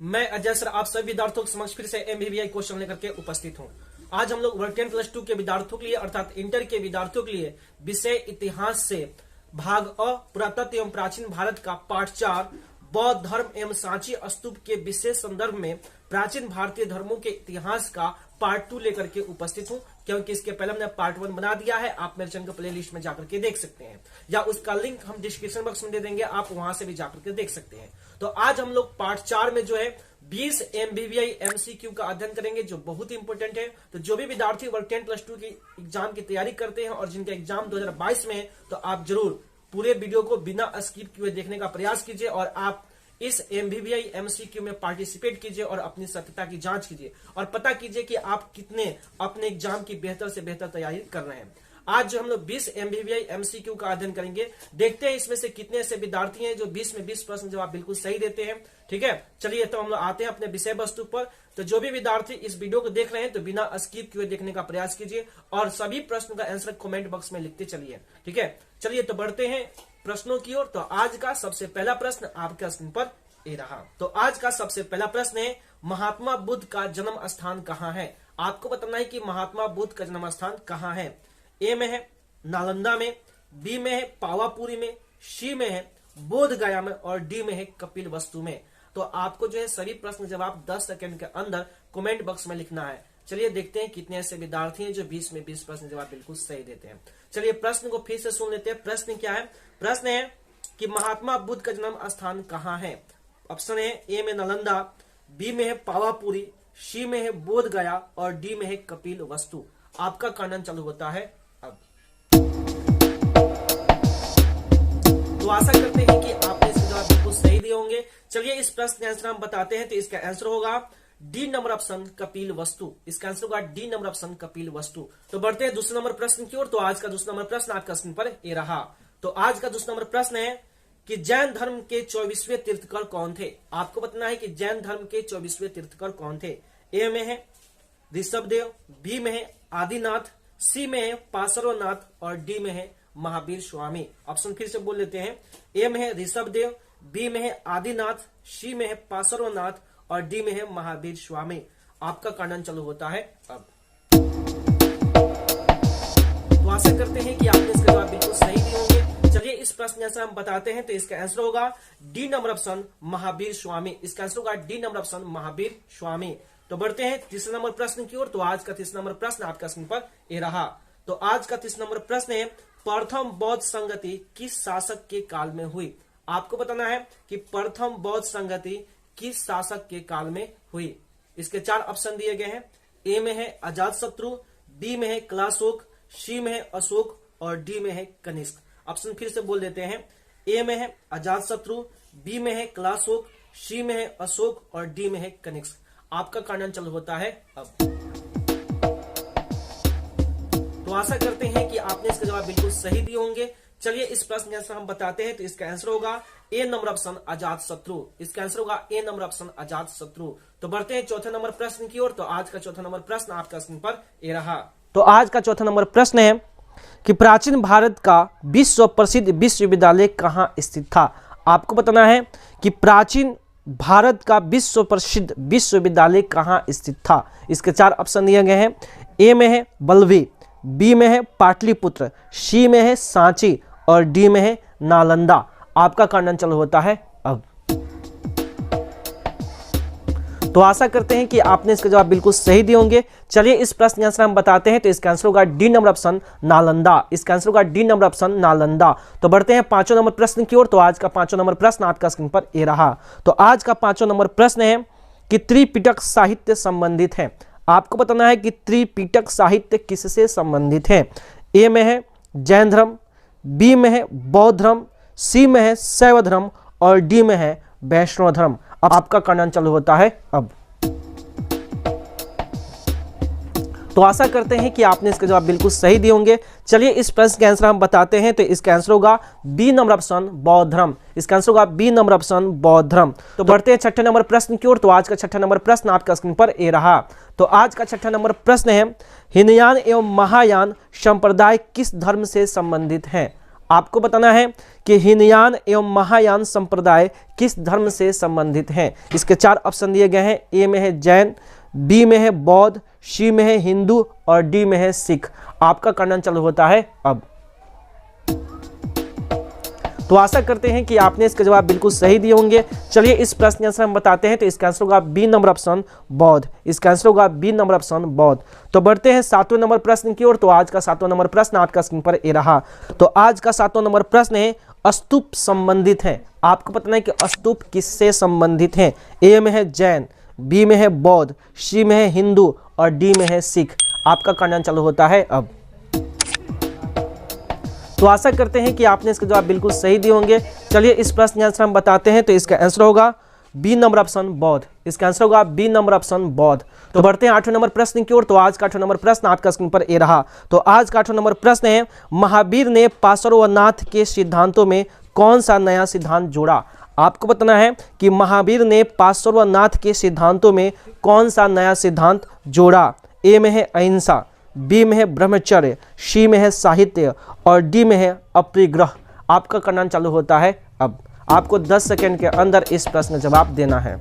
मैं अजय सर आप सभी विद्यार्थियों के समक्ष फिर से एमबीबीआई क्वेश्चन लेकर के उपस्थित हूं। आज हम लोग वर्ग 10+2 के विद्यार्थियों के लिए अर्थात इंटर के विद्यार्थियों के लिए विषय इतिहास से भाग अ पुरातत्व एवं प्राचीन भारत का पाठ 4 बौद्ध धर्म एवं सांची स्तूप के विशेष संदर्भ में प्राचीन भारतीय धर्मों के इतिहास का पार्ट 2 लेकर के उपस्थित हूं, क्योंकि इसके पहले हमने पार्ट 1 बना दिया है। आप मेरे चैनल के प्ले लिस्ट में जाकर के देख सकते हैं या उसका लिंक हम डिस्क्रिप्शन बॉक्स में दे देंगे, आप वहां से भी जाकर के देख सकते हैं। तो आज हम लोग पार्ट 4 में जो है 20 एमबीबीआई एमसीक्यू का अध्ययन करेंगे, जो बहुत इंपॉर्टेंट है। तो जो भी विद्यार्थी वर्ग 10+2 की एग्जाम की तैयारी करते हैं और जिनका एग्जाम 2022 में है, तो आप जरूर पूरे वीडियो को बिना स्किप किए देखने का प्रयास कीजिए और आप इस एमबीबीआई एमसीक्यू में पार्टिसिपेट कीजिए और अपनी सत्यता की जांच कीजिए और पता कीजिए कि आप कितने अपने एग्जाम की बेहतर से बेहतर तैयारी कर रहे हैं। आज जो हम लोग 20 एमबीबीआई एमसीक्यू का अध्ययन करेंगे, देखते हैं इसमें से कितने ऐसे विद्यार्थी हैं जो 20 में 20 प्रश्न जवाब बिल्कुल सही देते हैं। ठीक है, चलिए तो हम लोग आते हैं अपने विषय वस्तु पर। तो जो भी विद्यार्थी इस वीडियो को देख रहे हैं तो बिना स्किप किए देखने का प्रयास कीजिए और सभी प्रश्नों का आंसर कमेंट बॉक्स में लिखते चलिए। ठीक है, चलिए तो बढ़ते हैं प्रश्नों की ओर। तो आज का सबसे पहला प्रश्न आपके स्क्रीन पर ये रहा। तो आज का सबसे पहला प्रश्न है, महात्मा बुद्ध का जन्म स्थान कहाँ है? आपको बताना है कि महात्मा बुद्ध का जन्म स्थान कहाँ है। ए में है नालंदा में, बी में है पावापुरी में, सी में है बोध गया में और डी में है कपिल वस्तु में। तो आपको जो है सभी प्रश्न जवाब 10 सेकंड के अंदर कमेंट बॉक्स में लिखना है। चलिए देखते हैं कितने ऐसे विद्यार्थी हैं जो 20 में 20 प्रश्न जवाब बिल्कुल सही देते हैं। चलिए प्रश्न को फिर से सुन लेते हैं। प्रश्न क्या है? प्रश्न है कि महात्मा बुद्ध का जन्म स्थान कहाँ है? ऑप्शन है ए में नालंदा, बी में है पावापुरी, सी में है बोध गया और डी में है कपिल वस्तु। आपका काउंटडाउन चालू होता है अब। तो आशा करते हैं कि आपने इसके जवाब बिल्कुल सही दिए होंगे। चलिए इस प्रश्न का आंसर हम बताते हैं। तो इसका आंसर होगा डी नंबर ऑप्शन कपिल वस्तु। इसका आंसर होगा डी नंबर ऑप्शन कपिल वस्तु। तो बढ़ते हैं दूसरे नंबर प्रश्न की ओर। तो आज का दूसरा नंबर प्रश्न आपका स्क्रीन पर ये रहा। तो आज का दूसरा नंबर प्रश्न है कि जैन धर्म के 24वें तीर्थकर कौन थे? आपको बताना है कि जैन धर्म के 24वें तीर्थकर कौन थे। ए में है ऋषभदेव, बी में है आदिनाथ, सी में है पार्श्वनाथ और डी में है महावीर स्वामी। ऑप्शन फिर से बोल लेते हैं। ए में है ऋषभदेव, बी में है आदिनाथ, सी में है पार्श्वनाथ और डी में है महावीर स्वामी। आपका काउंटडाउन चालू होता है अब। तो आशा करते हैं कि आपने इसका जवाब बिल्कुल सही दिए होंगे। चलिए इस प्रश्न का आंसर हम बताते हैं। तो इसका आंसर होगा D number option Mahavir Swami. इसका आंसर होगा D number option Mahavir Swami. तो बढ़ते हैं तीसरे नंबर प्रश्न की ओर। तो आज का तीसरा नंबर प्रश्न आपका स्क्रीन पर ये रहा। तो आज का तीसरा नंबर प्रश्न है, प्रथम बौद्ध संगति किस शासक के काल में हुई? आपको बताना है कि प्रथम बौद्ध संगति किस शासक के काल में हुई। इसके 4 ऑप्शन दिए गए हैं। ए में है अजातशत्रु, बी में है क्लाशोक, सी में है अशोक और डी में है कनिष्क। ऑप्शन फिर से बोल देते हैं। ए में है अजातशत्रु, बी में है क्लाशोक, सी में है अशोक और डी में है कनिष्क। आपका काउंटडाउन चालू होता है अब। तो आशा करते हैं कि आपने इसका जवाब बिल्कुल सही दिए होंगे। चलिए इस प्रश्न का आंसर हम बताते हैं। तो इसका आंसर होगा ए नंबर ऑप्शन अजातशत्रु। इसका आंसर होगा ए नंबर ऑप्शन अजातशत्रु। तो बढ़ते हैं चौथे नंबर प्रश्न की ओर। तो आज का चौथा नंबर प्रश्न आपका स्क्रीन पर ये रहा। तो आज का चौथा नंबर प्रश्न है कि प्राचीन भारत का विश्व प्रसिद्ध विश्वविद्यालय कहाँ स्थित था? आपको बताना है कि प्राचीन भारत का विश्व प्रसिद्ध विश्वविद्यालय कहाँ स्थित था। इसके 4 ऑप्शन दिए गए हैं। ए में है बल्लवी, बी में है पाटलिपुत्र, सी में है सांची और डी में है नालंदा। आपका काउंटडाउन चालू होता है अब। तो आशा करते हैं कि आपने इसका जवाब बिल्कुल सही दिए होंगे। चलिए इस प्रश्न का आंसर हम बताते हैं। तो इसका आंसर होगा डी नंबर ऑप्शन नालंदा। इसका आंसर होगा डी नंबर ऑप्शन नालंदा। तो बढ़ते हैं 5वें नंबर प्रश्न की ओर। तो आज का 5वां नंबर प्रश्न आपका स्क्रीन पर ये रहा। तो आज का 5वां नंबर प्रश्न है कि त्रिपिटक साहित्य संबंधित है। आपको बताना है कि त्रिपिटक साहित्य किससे संबंधित है। ए में है जैन धर्म, बी में है बौद्ध धर्म, सी में है शैव धर्म और डी में है वैष्णव धर्म। अब आपका काउंटडाउन चालू होता है अब। तो आशा करते हैं कि आपने इसका जवाब बिल्कुल सही दिए होंगे। चलिए इस प्रश्न का आंसर हम बताते हैं। तो इसका आंसर होगा बी नंबर ऑप्शन बौद्ध धर्म। इसका आंसर होगा बी नंबर ऑप्शन बौद्ध धर्म। तो बढ़ते हैं छठे नंबर प्रश्न की ओर। तो आज का छठा नंबर प्रश्न आपका स्क्रीन पर ये रहा। तो आज का छठा नंबर प्रश्न है, हीनयान एवं महायान संप्रदाय किस धर्म से संबंधित है? आपको बताना है कि हीनयान एवं महायान संप्रदाय किस धर्म से संबंधित हैं। इसके 4 ऑप्शन दिए गए हैं। ए में है जैन, बी में है बौद्ध, सी में है हिंदू और डी में है सिख। आपका कन्नन चालू होता है अब। तो आशा करते हैं कि आपने इसका जवाब बिल्कुल सही दिए होंगे। चलिए इस प्रश्न का आंसर हम बताते हैं। तो इसका आंसर होगा बी नंबर ऑप्शन बौद्ध। इसका आंसर होगा बी नंबर ऑप्शन बौद्ध। तो बढ़ते हैं 7वें नंबर प्रश्न की ओर। तो आज का 7वां नंबर प्रश्न आपका स्क्रीन पर ये रहा। तो आज का 7वां नंबर प्रश्न है स्तूप संबंधित है। आपको पता है कि स्तूप किससे संबंधित है। ए में है जैन, बी में है बौद्ध, सी में है हिंदू और डी में है सिख। आपका कन्नन चालू होता है अब। तो आशा करते हैं कि आपने इसका जवाब बिल्कुल सही दिए होंगे। चलिए इस प्रश्न का आंसर हम बताते हैं। तो इसका आंसर होगा बी नंबर ऑप्शन बौद्ध। इसका आंसर होगा बी नंबर ऑप्शन बौद्ध। तो बढ़ते हैं 8वें नंबर प्रश्न की ओर। तो आज का 8वां नंबर प्रश्न आपका स्क्रीन पर ये रहा। तो आज का 8वां नंबर प्रश्न है महावीर ने पार्श्वनाथ के सिद्धांतों में कौन सा नया सिद्धांत जोड़ा। आपको बताना है कि महावीर ने पार्श्वनाथ के सिद्धांतों में कौन सा नया सिद्धांत जोड़ा। ए में है अहिंसा, बी में है ब्रह्मचर्य, सी में है साहित्य और डी में है अपरिग्रह। आपका कन्नन चालू होता है अब। आपको 10 सेकंड के अंदर इस प्रश्न का जवाब देना है।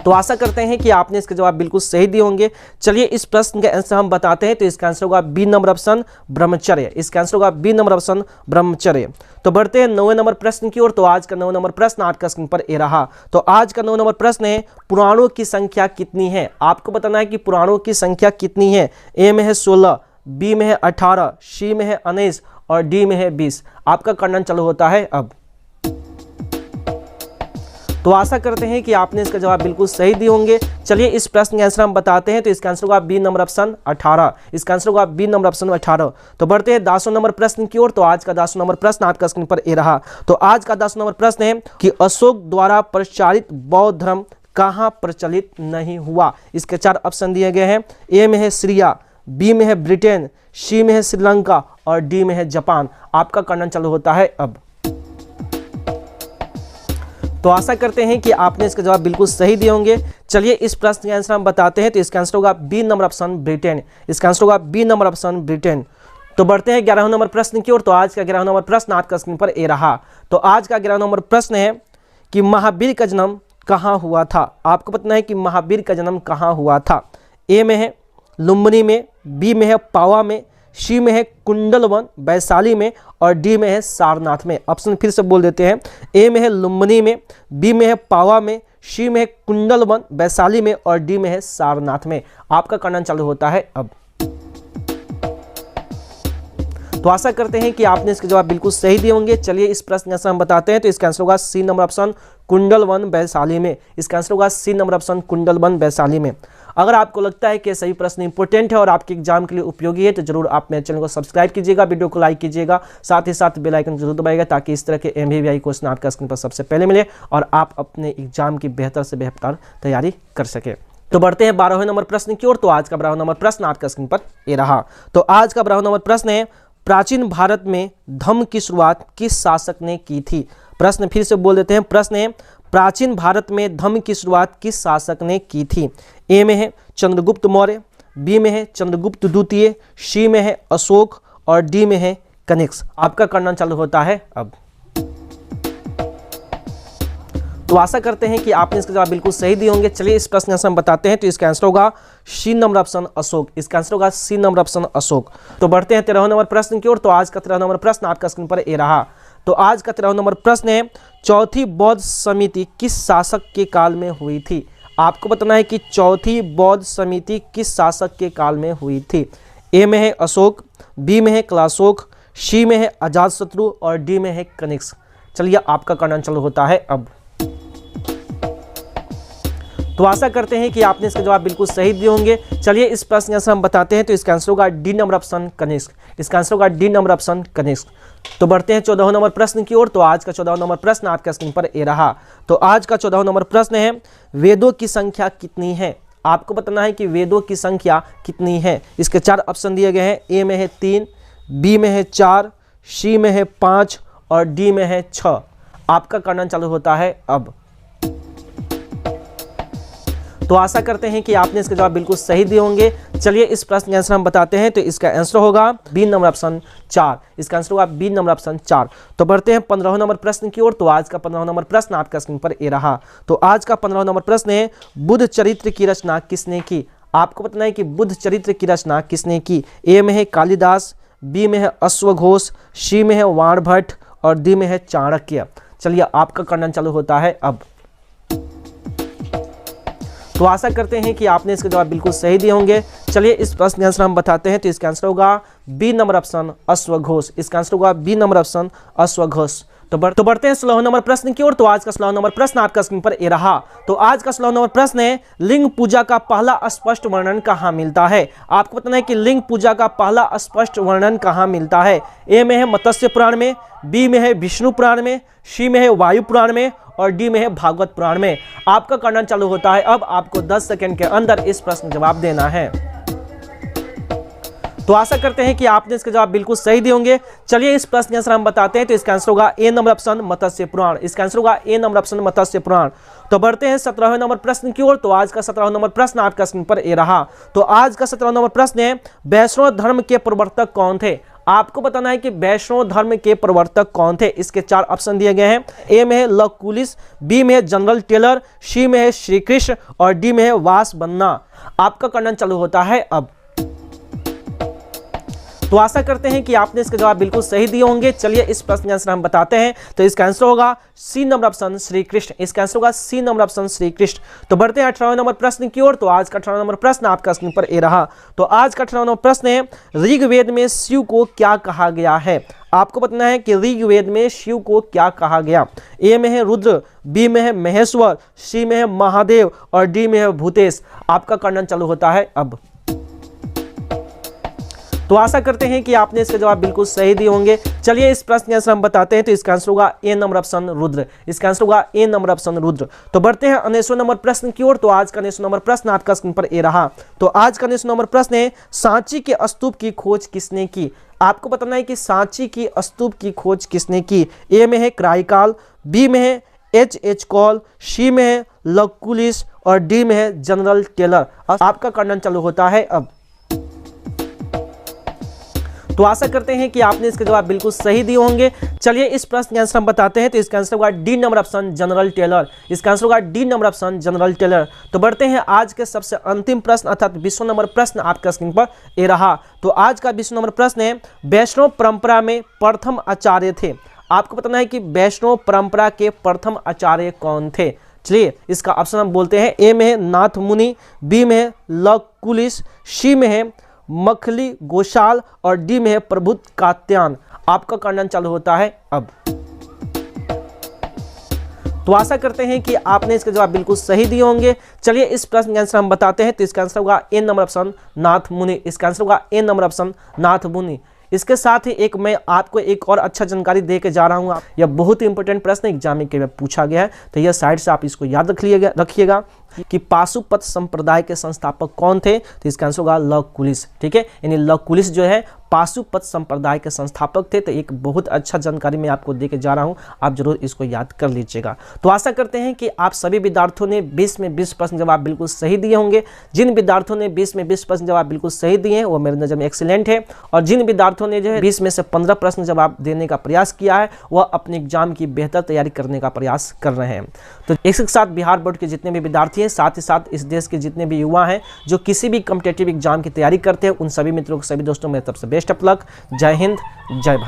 तो आशा करते हैं कि आपने इसका जवाब बिल्कुल सही दिए होंगे। चलिए इस प्रश्न का आंसर हम बताते हैं। तो इसका आंसर होगा बी नंबर ऑप्शन ब्रह्मचर्य। इसका आंसर होगा बी नंबर ऑप्शन ब्रह्मचर्य। तो बढ़ते हैं 9वें नंबर प्रश्न की ओर। तो आज का 9वां नंबर प्रश्न आपका स्क्रीन पर ये रहा। तो आज का 9वां नंबर प्रश्न है पुराणों की संख्या कितनी है। आपको बताना है कि पुराणों की संख्या कितनी है। ए में है 16, बी में है 18, सी में है 19 और डी में है 20। आपका कन्नन चालू होता है अब। तो आशा करते हैं कि आपने इसका जवाब बिल्कुल सही दिए होंगे। चलिए इस प्रश्न का आंसर हम बताते हैं। तो इसका आंसर होगा बी नंबर ऑप्शन 18। इसका आंसर होगा बी नंबर ऑप्शन 18। तो बढ़ते हैं 10वें नंबर प्रश्न की ओर। तो आज का 10वां नंबर प्रश्न आपका स्क्रीन पर ये रहा। तो आज का 10वां नंबर प्रश्न है कि अशोक द्वारा प्रचारित बौद्ध धर्म कहाँ प्रचलित नहीं हुआ। इसके 4 ऑप्शन दिए गए हैं। ए में है सीरिया, बी में है ब्रिटेन, सी में है श्रीलंका और डी में है जापान। आपका कन्नन चालू होता है अब। तो आशा करते हैं कि आपने इसका जवाब बिल्कुल सही दिए होंगे। चलिए इस प्रश्न का आंसर हम बताते हैं। तो इसका आंसर होगा बी नंबर ऑप्शन ब्रिटेन। इसका आंसर होगा बी नंबर ऑप्शन ब्रिटेन। तो बढ़ते हैं 11वें नंबर प्रश्न की ओर। तो आज का 11वां नंबर प्रश्न आपका स्क्रीन पर ये रहा। तो आज का 11वां नंबर प्रश्न है कि महावीर का जन्म कहाँ हुआ था। आपको पता है कि महावीर का जन्म कहाँ हुआ था। ए में है लुम्बिनी में, बी में है पावा में, सी में है कुंडलवन वैशाली में और डी में है सारनाथ में। ऑप्शन फिर से बोल देते हैं। ए में है लुम्बिनी में, बी में है पावा में, सी में है कुंडलवन वैशाली में और डी में है सारनाथ में। आपका कन्नन चालू होता है अब। तो आशा करते हैं कि आपने इसके जवाब बिल्कुल सही दिए होंगे। चलिए इस प्रश्न का आंसर हम बताते हैं। तो इसका आंसर होगा C number option Kundalvan Vaishali में। इसका आंसर होगा C number option Kundalvan Vaishali में। अगर आपको लगता है कि सही प्रश्न इंपॉर्टेंट है और आपके एग्जाम के लिए उपयोगी है तो जरूर आप मेरे चैनल को सब्सक्राइब कीजिएगा, वीडियो को लाइक कीजिएगा, साथ ही साथ बेल आइकन जरूर दबाइएगा ताकि इस तरह के MBBI क्वेश्चन आपका स्क्रीन पर सबसे पहले मिले और आप अपने एग्जाम की बेहतर से बेहतर तैयारी कर सके। तो बढ़ते हैं 12वें नंबर प्रश्न की ओर। तो आज का 12वां नंबर प्रश्न आपका स्क्रीन पर ये रहा। तो आज का 12वां नंबर प्रश्न है प्राचीन भारत में धम्म की शुरुआत किस शासक ने की थी। प्रश्न फिर से बोल देते हैं। प्रश्न है प्राचीन भारत में धम्म की शुरुआत किस शासक ने की थी। ए में है चंद्रगुप्त मौर्य, बी में है चंद्रगुप्त द्वितीय, सी में है अशोक और डी में है कनिष्क। आपका कन्नन चालू होता है अब। तो आशा करते हैं कि आपने इसका जवाब बिल्कुल सही दिए होंगे। चलिए इस प्रश्न का आंसर हम बताते हैं। तो इसका आंसर होगा सी नंबर ऑप्शन अशोक। इसका आंसर होगा सी नंबर ऑप्शन अशोक। तो बढ़ते हैं 13वें नंबर प्रश्न की ओर। तो आज का 13वां नंबर प्रश्न आपका स्क्रीन पर ये रहा। तो आज का 13वां नंबर प्रश्न है चौथी बौद्ध समिति किस शासक के काल में हुई थी। आपको बताना है कि चौथी बौद्ध समिति किस शासक के काल में हुई थी। ए में है अशोक, बी में है क्लाशोक, सी में है अजातशत्रु और डी में है कनिष्क। चलिए आपका कन्नन चालू होता है अब। तो आशा करते हैं कि आपने इसका जवाब बिल्कुल सही दिए होंगे। चलिए इस प्रश्न का आंसर हम बताते हैं। तो इसका आंसर होगा डी नंबर ऑप्शन कनिष्क। इसका आंसर होगा डी नंबर ऑप्शन कनिष्क। तो बढ़ते हैं 14वें नंबर प्रश्न की ओर। तो आज का 14वां नंबर प्रश्न आपका स्क्रीन पर ये रहा। तो आज का 14वां नंबर प्रश्न है वेदों की संख्या कितनी है। आपको बताना है कि वेदों की संख्या कितनी है। इसके 4 ऑप्शन दिए गए हैं। ए में है 3, बी में है 4, सी में है 5 और डी में है 6। आपका कन्नन चालू होता है अब। तो आशा करते हैं कि आपने इसके जवाब बिल्कुल सही दिए होंगे। चलिए इस प्रश्न का आंसर हम बताते हैं। तो इसका आंसर होगा बी नंबर ऑप्शन 4। इसका आंसर होगा बी नंबर ऑप्शन 4। तो बढ़ते हैं 15 नंबर प्रश्न की ओर। तो आज का 15 नंबर प्रश्न आपका स्क्रीन पर ये रहा। तो आज का 15 नंबर प्रश्न है, बुद्ध चरित्र की रचना किसने की? आपको बताना है कि बुद्ध चरित्र की रचना किसने की। ए में है कालिदास, बी में है अश्वघोष, सी में है वाणभट्ट और डी में है चाणक्य। चलिए आपका करना चालू होता है अब। तो आशा करते हैं कि आपने इसके जवाब बिल्कुल सही दिए होंगे। चलिए इस प्रश्न का आंसर हम बताते हैं। तो इसका आंसर होगा बी नंबर ऑप्शन अश्वघोष। इसका आंसर होगा बी नंबर ऑप्शन अश्वघोष। तो बढ़ते हैं 16 नंबर प्रश्न की ओर। तो आज का 16 नंबर प्रश्न आपका स्क्रीन पर ये रहा। तो आज का 16 नंबर प्रश्न है, लिंग पूजा का पहला स्पष्ट वर्णन कहाँ मिलता है? आपको बताना है कि लिंग पूजा का पहला स्पष्ट वर्णन कहाँ मिलता है। ए में है मत्स्य पुराण में, बी में है विष्णु पुराण में, सी में है वायु पुराण में और डी में है भागवत पुराण में। आपका करना चालू होता है अब। आपको 10 सेकंड के अंदर इस प्रश्न का जवाब देना है। तो आशा करते हैं कि आपने इसके जवाब बिल्कुल सही दिए होंगे। चलिए इस प्रश्न का आंसर हम बताते हैं। तो इसका आंसर होगा ए नंबर ऑप्शन मत्स्य पुराण। इसका आंसर होगा ए नंबर ऑप्शन मत्स्य पुराण। तो बढ़ते हैं 17वें नंबर प्रश्न की ओर। तो आज का 17वां नंबर प्रश्न आपका स्क्रीन पर ये रहा। तो आज का 17वां नंबर प्रश्न है, वैष्णव धर्म के प्रवर्तक कौन थे? आपको बताना है कि वैष्णव धर्म के प्रवर्तक कौन थे। इसके 4 ऑप्शन दिए गए हैं। ए में है लव कुलिस, बी में है जनरल टेलर, सी में है श्री कृष्ण और डी में है वासबन्ना। आपका करना चालू होता है अब। तो आशा करते हैं कि आपने इसके जवाब बिल्कुल सही दिए होंगे। चलिए इस प्रश्न का आंसर हम बताते हैं। तो इसका आंसर होगा C number option Shri Krishna. इसका आंसर होगा C number option Shri Krishna. तो बढ़ते हैं 18वें नंबर प्रश्न की ओर। तो आज का 18वां नंबर प्रश्न आपका स्क्रीन पर ये रहा। तो आज का 18वां नंबर प्रश्न है, ऋग्वेद में शिव को क्या कहा गया है? आपको बताना है कि ऋग्वेद में शिव को क्या कहा गया। ए में है रुद्र, बी में है महेश्वर, सी में है महादेव और डी में है भूतेश। आपका करना चालू होता है अब। तो आशा करते हैं कि आपने इसके जवाब बिल्कुल सही दिए होंगे। चलिए इस प्रश्न का आंसर हम बताते हैं। तो इसका आंसर होगा ए नंबर ऑप्शन रुद्र। इसका आंसर होगा ए नंबर ऑप्शन रुद्र। तो बढ़ते हैं 19वें नंबर प्रश्न की ओर। तो आज का 19वां नंबर प्रश्न आपका स्क्रीन पर ये रहा। तो आज का 19वां नंबर प्रश्न है, सांची के स्तूप की खोज किसने की? आपको बताना है कि सांची की स्तूप की खोज किसने की। ए में है क्राइकाल, बी में है एच कॉल, सी में है लवकुलिस और डी में है जनरल टेलर। आपका करना चालू होता है अब। तो आशा करते हैं कि आपने इसके जवाब बिल्कुल सही दिए होंगे। चलिए इस प्रश्न का आंसर हम बताते हैं। तो इसका आंसर होगा D number option General Taylor. इसका आंसर होगा D number option General Taylor. तो बढ़ते हैं आज के सबसे अंतिम प्रश्न अर्थात 20वां नंबर प्रश्न आपका स्क्रीन पर ये रहा। तो आज का 20वां नंबर प्रश्न है, वैष्णव परंपरा में प्रथम आचार्य थे। आपको बताना है कि वैष्णव परंपरा के प्रथम आचार्य कौन थे। चलिए इसका ऑप्शन हम बोलते हैं। ए में है नाथ मुनि, बी में है लव कुलिस, सी में है मखली गोशाल और डी में है प्रबुद्ध कात्यायन। आपका करना चालू होता है अब। तो आशा करते हैं कि आपने इसके जवाब बिल्कुल सही दिए होंगे। चलिए इस प्रश्न का आंसर हम बताते हैं। तो इसका आंसर होगा ए नंबर ऑप्शन नाथ मुनि। इसका आंसर होगा ए नंबर ऑप्शन नाथ मुनि। इसके साथ ही मैं आपको एक और अच्छा जानकारी दे के जा रहा हूँ। यह बहुत ही इंपॉर्टेंट प्रश्न एग्जाम के में पूछा गया है। तो यह साइड से आप इसको याद रखिएगा कि पाशुपत संप्रदाय के संस्थापक कौन थे। तो इसका आंसर होगा लव कुलिस। ठीक है, यानी लव कुलिस जो है पाशुपत संप्रदाय के संस्थापक थे। तो एक बहुत अच्छा जानकारी मैं आपको दे के जा रहा हूं, आप जरूर इसको याद कर लीजिएगा। तो आशा करते हैं कि आप सभी विद्यार्थियों ने 20 में 20 प्रश्न जवाब बिल्कुल सही दिए होंगे। जिन विद्यार्थियों ने 20 में 20 प्रश्न जवाब बिल्कुल सही दिए हैं वो मेरी नज़र में एक्सीलेंट है, और जिन विद्यार्थियों ने जो है 20 में से 15 प्रश्न जवाब देने का प्रयास किया है वह अपने एग्जाम की बेहतर तैयारी करने का प्रयास कर रहे हैं। तो इसके साथ बिहार बोर्ड के जितने भी विद्यार्थी हैं, साथ ही साथ इस देश के जितने भी युवा हैं जो किसी भी कॉम्पिटिटिव एग्जाम की तैयारी करते हैं, उन सभी मित्रों को, सभी दोस्तों मेरी तरफ से बेस्ट ऑफ लक। जय हिंद, जय भारत।